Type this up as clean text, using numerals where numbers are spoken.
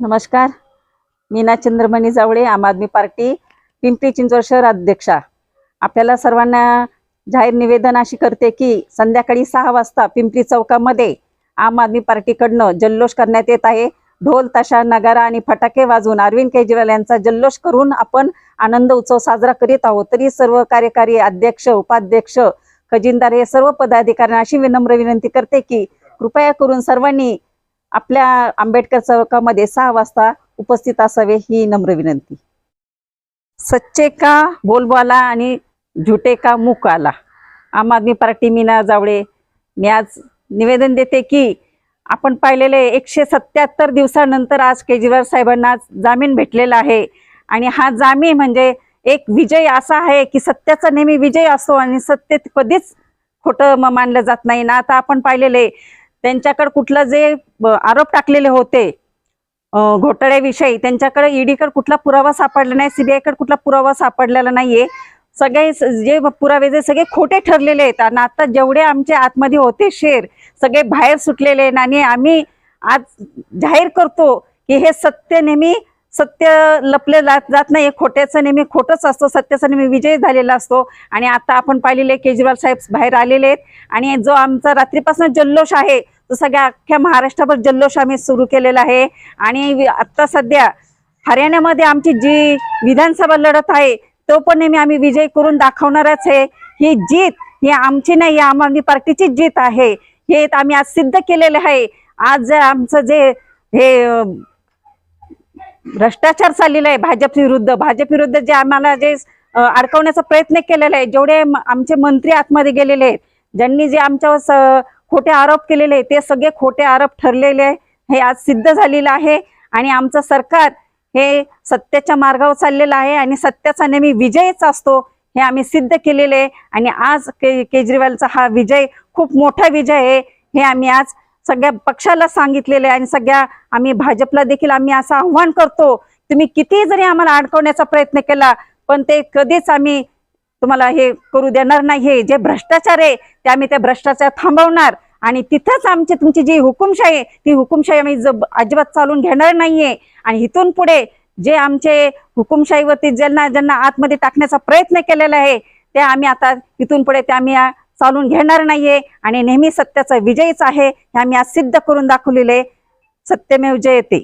नमस्कार. मीना चंद्रमणी जावळे, आम आदमी पार्टी, पिंपरी चिंचवड शहर अध्यक्षा. आपल्याला सर्वांना जाहीर निवेदन अशी करते की संध्याकाळी 6 वाजता पिंपरी चौकामध्ये आम आदमी पार्टीकडनं जल्लोष करण्यात येत आहे. ढोल ताशा नगारा आणि फटाके वाजवून अरविंद केजरीवाल यांचा जल्लोष करून आपण आनंद उत्सव साजरा करीत आहोत. तरी सर्व कार्यकारी अध्यक्ष, उपाध्यक्ष, खजिनदार हे सर्व पदाधिकाऱ्यांना अशी विनम्र विनंती करते की कृपया करून सर्वांनी आपल्या आंबेडकर चौकामध्ये 6 वाजता उपस्थित असावे, ही नम्र विनंती. सच्चे का बोलबाला आणि झुटे का मुख आला. आम आदमी पार्टी मीना जावळे. मी आज निवेदन देते की आपण पाहिलेले 177 दिवसानंतर आज केजरीवाल साहेबांना जामीन भेटलेला आहे आणि हा जामीन म्हणजे एक विजय असा आहे की सत्याचा नेहमी विजय असतो आणि सत्य कधीच खोटं मानलं जात नाही ना. आता आपण पाहिलेले त्यांच्याकडे कुठला जे आरोप टाकलेले होते घोटाळ्याविषयी, त्यांच्याकडे ईडीकडे कुठला पुरावा सापडला नाही, सीबीआयकडे कुठला पुरावा सापडलेला नाहीये. सगळे जे पुरावे जे सगळे खोटे ठरलेले आहेत आणि आता जेवढे आमचे आतमध्ये होते शेर सगळे बाहेर सुटलेले आहेत आणि आम्ही आज जाहीर करतो की हे सत्य नेहमी सत्य लपले जात नाही, खोट्याचं नेहमी खोटच असतो, सत्याचा नेहमी विजय झालेला असतो. आणि आता आपण पाहिलेले केजरीवाल साहेब बाहेर आलेले आहेत आणि जो आमचा रात्रीपासून जल्लोष आहे तो सगळ्या अख्ख्या महाराष्ट्रभर जल्लोष आम्ही सुरू केलेला आहे. आणि आता सध्या हरियाणामध्ये आमची जी विधानसभा लढत आहे तो पण नेहमी आम्ही विजय करून दाखवणारच आहे. ही जीत ही आमची नाही, आम आदमी पार्टीची जीत आहे, हे आम्ही आज सिद्ध केलेले आहे. आज आमचं जे हे भ्रष्टाचार चाललेला आहे भाजप विरुद्ध जे आम्हाला जे अडकवण्याचा प्रयत्न केलेला आहे, जेवढे आमचे मंत्री आतमध्ये गेलेले आहेत, ज्यांनी जे आमच्यावर खोटे आरोप केलेले आहेत ते सगळे खोटे आरोप ठरलेले आहे, हे आज सिद्ध झालेलं आहे. आणि आमचं सरकार हे सत्याच्या मार्गावर चाललेलं आहे आणि सत्याचा नेहमी विजयच असतो, हे आम्ही सिद्ध केलेले आहे. आणि आज केजरीवालचा हा विजय खूप मोठा विजय आहे, हे आम्ही आज सगळ्या पक्षाला सांगितलेले आहे. आणि सगळ्या आम्ही भाजपला देखील आम्ही असं आव्हान करतो, तुम्ही किती जरी आम्हाला अडकवण्याचा प्रयत्न केला पण ते कधीच आम्ही तुम्हाला हे करू देणार नाही. जे भ्रष्टाचार आहे ते आम्ही ते भ्रष्टाचार थांबवणार आणि तिथंच आमची तुमची जी हुकुमशाही आहे ती हुकुमशाही आम्ही अजिबात चालून घेणार नाहीये. आणि इथून पुढे जे आमचे हुकुमशाहीवरती ज्यांना आतमध्ये टाकण्याचा प्रयत्न केलेला आहे ते आम्ही आता इथून पुढे ते आम्ही चालून घेणार नाहीये. आणि नेहमी सत्याचा विजयच आहे, हे आम्ही आज सिद्ध करून दाखवलेले. सत्यमेव जयते.